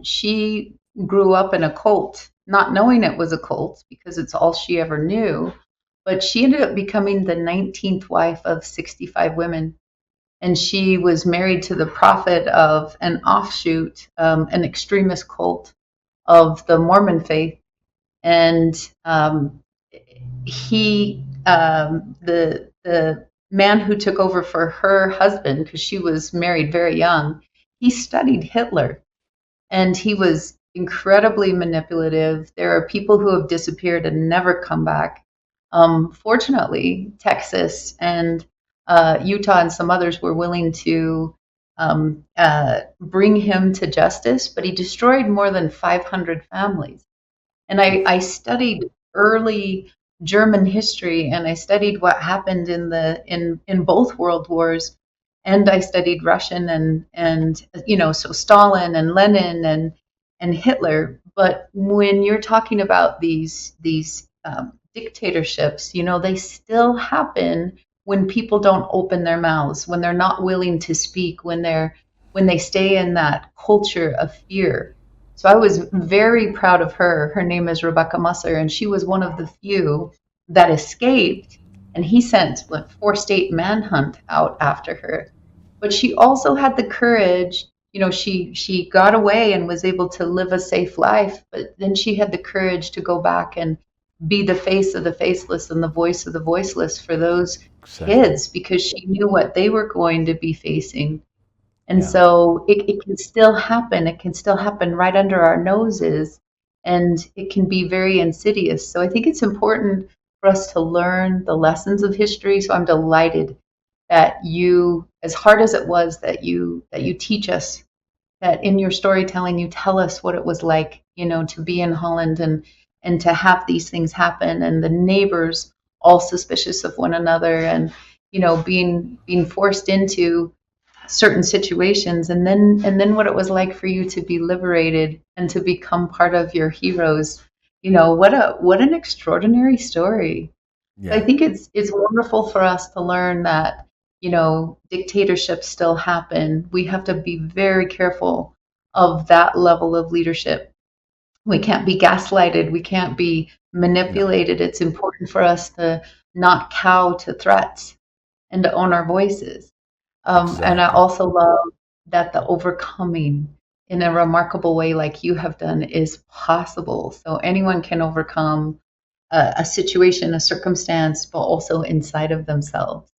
She grew up in a cult, not knowing it was a cult because it's all she ever knew. But she ended up becoming the 19th wife of 65 women. And she was married to the prophet of an offshoot, an extremist cult of the Mormon faith. And the man who took over for her husband, because she was married very young, he studied Hitler, and he was incredibly manipulative. There are people who have disappeared and never come back. Fortunately, Texas and Utah and some others were willing to bring him to justice, but he destroyed more than 500 families. And I studied early German history, and I studied what happened in both world wars, and I studied Russian and so Stalin and Lenin and Hitler. But when you're talking about these dictatorships, they still happen when people don't open their mouths, when they're not willing to speak, when they stay in that culture of fear. So I was very proud of her. Her name is Rebecca Musser, and she was one of the few that escaped. And he sent like four-state manhunt out after her. But she also had the courage. She got away and was able to live a safe life. But then she had the courage to go back and be the face of the faceless and the voice of the voiceless for those Exactly. kids because she knew what they were going to be facing. And Yeah. so it can still happen. It can still happen right under our noses, and it can be very insidious. So I think it's important for us to learn the lessons of history. So I'm delighted that you, as hard as it was, that you teach us, that in your storytelling you tell us what it was like, to be in Holland and to have these things happen, and the neighbors all suspicious of one another, and being forced into certain situations, and then what it was like for you to be liberated and to become part of your heroes. What an extraordinary story. I Yeah. think it's wonderful for us to learn that dictatorships still happen. We have to be very careful of that level of leadership. We can't be gaslighted, we can't be No. manipulated. It's important for us to not cow to threats and to own our voices. And I Exactly. also love that the overcoming in a remarkable way, like you have done, is possible. So anyone can overcome a situation, a circumstance, but also inside of themselves.